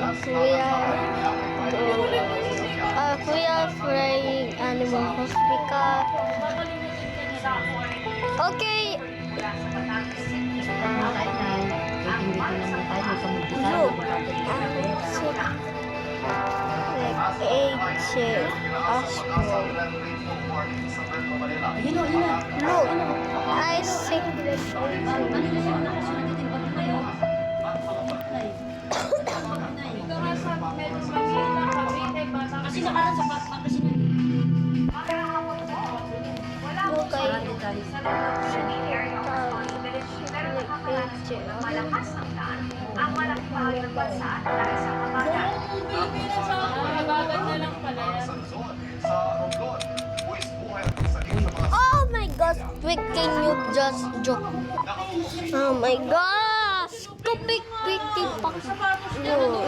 we are frying animal hospital. Okay. Look, Look, I see. Kasi nakalan sa backpack kasi na. Malakas ang daan ang malaking bahagi ng bansa dahil sa kabagan. Oh my gosh, quick, can you just joke? Oh my gosh, quick, no.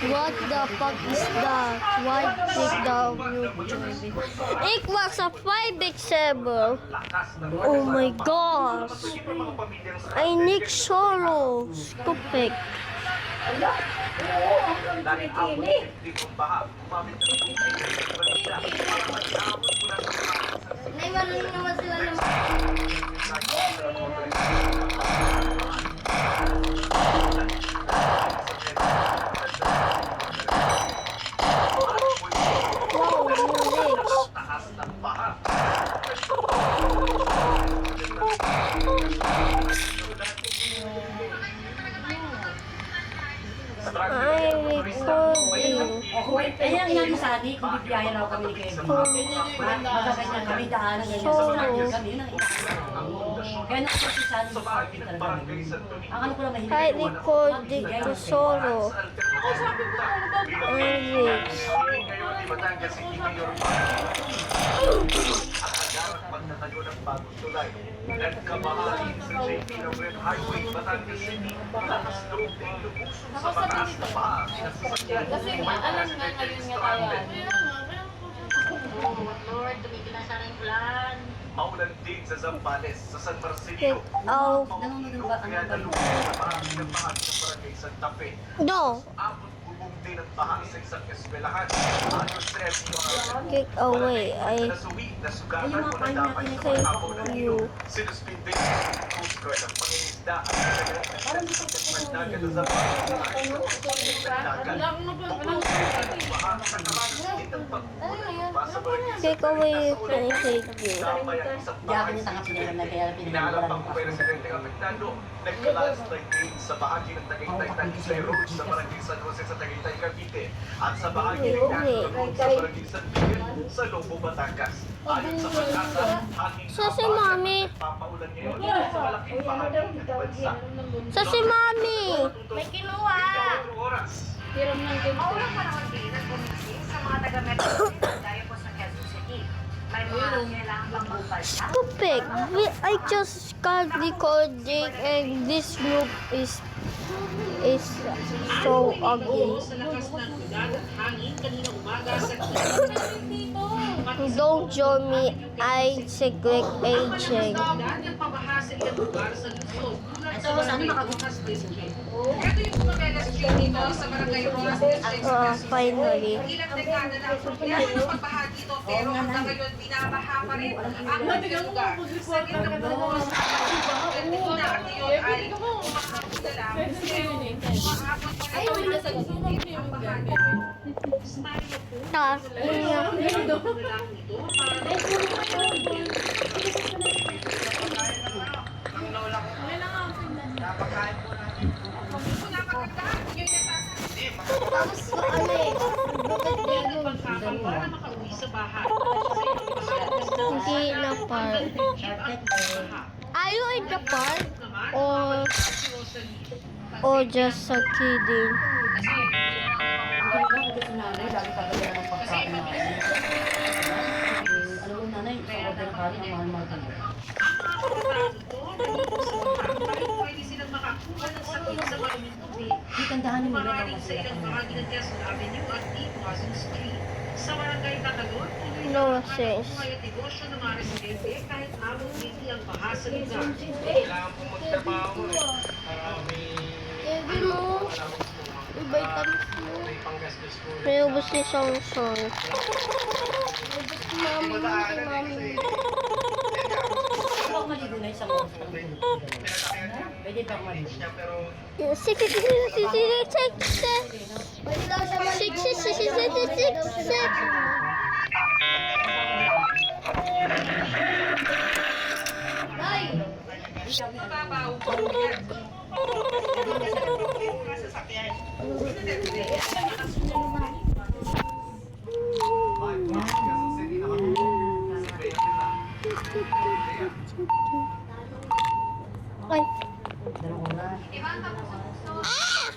What the fuck is that? Why did the it was a 5x7. Oh my gosh, I need solo, quick. Naiwanan naman sila ng Kaya ang inabi sa akin, kung bibiyaya raw kami ni Kevin. Magkakanya kami, daanan ganyan sa kanya kami, yun ang inabi. Kaya nakasasi sa akin sa parking talaga. Ang ano ko lang mahilig. kahit recording to solo. Pagtatayo ng bagong tulay. Nagkamahali sa JP Red Highway, Batangas City, lakas loob din lumusong sa mataas na paa. Kasi alam nga ngayon nga tayo. Lord, tumigil na sana yung ulan. Maulan din sa Zambales, sa San Marcelino. Nanonood ba? Kaya nalungkot sa bahagi ng barangay Santa Fe. No, Abot bubong din ang baha sa isang eskwelahan. Ayon sa FER, kick away. I nasuwi na sugatan mo na dapat sa mga tao ng iyo. Sinuspinde sa Coast Guard ang pangingisda at nalagyan ng pagdagan ng Zambales. kick away if I hate you. Yakin yung tanga pinagam na kaya pinagam Inaalapang ko presidente apektado, nagka-landslide din sa bahagi ng Tagaytay-Tagistay Road sa barangay San Jose sa Tagaytay, Cavite at sa bahagi ng National Road sa barangay San Miguel sa Lobo, Batangas. Ayon sa pag-asa, hanging So si Mami, papaulan ngayon sa malaking bahagi ng bansa. so si Mami. May kinuha! Oras. Hiram ng ganito. Maulang panahon din at bumising sa mga taga-Metro gaya po sa Quezon City. May mga kailangan pang magbalsa. Stupid. I just got recording and this loop is so ugly. Sa lakas ng ulan at hangin kanina umaga sa Don't join me. I secret aging. ulan ng pabaha sa ilang lugar sa lungsod. Tulad So, sana makabukas District. Ito yung mga Mega Street dito sa Barangay Rojas District sa Quezon City. Finally. Ilang dekada na ang problema ng pagbaha dito pero hanggang ngayon binabaha pa rin ang mga lugar. Sa gitna po sa Pagkakita at iyon ay umahapon na lang. Umahapon pa rin ang baha. Style po. Tapos, hindi na park. Are you in the park? Or just a kidding? Lagi pagkakita ng pagkain na. Alam mo nanay, sa order ng kanin, ang mahal-mahal ka na. Pwede silang makakuha ng sakit sa maraming tubig. Di tandahan niyo mga Maraming sa ilang bahagi ng Quezon Avenue at Deep Quezon Street. Sa barangay Tagalon, tuloy No na sense. buhay at negosyo ng mga residente kahit abot hindi ang baha sa lugar. Kailangan po magtrabaho para may Sabi mo, vitamins mo. May ubos ni Song-Song. Mami, mami. Pwede ako maligo na isang oras. Pwede pa ako maligo. Mababaw. Sasakyan. Ay, Dalawang oras. Diba ang kapuso-puso?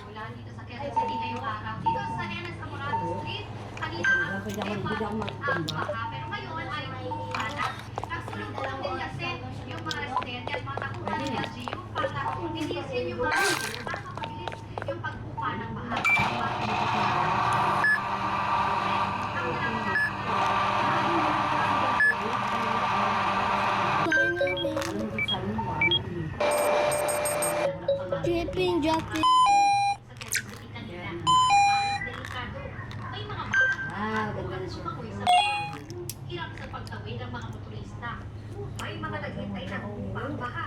Mula dito sa Quezon City ngayong araw. Dito sa Nenas Amorado Street, kanina ang baha. Pero ngayon ay umana. Nagsulong ko lang din kasi yung mga residente at mga takutan ng LGU para linisin yung mga para mapabilis yung pagpupa ng baha. finally. Anong sabi mo? Dripping, dropping. May mga bata Ah, ganda na siya. sumakoy sa hirap sa pagtawid ng mga motorista. May mga naghintay na ang baha.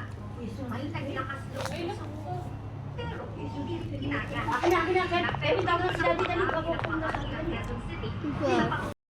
May naglakas loob. Pero hindi rin ginaya. Akin na. Pero tawag si Daddy kanina pa pupunta sa Quezon City. Diba?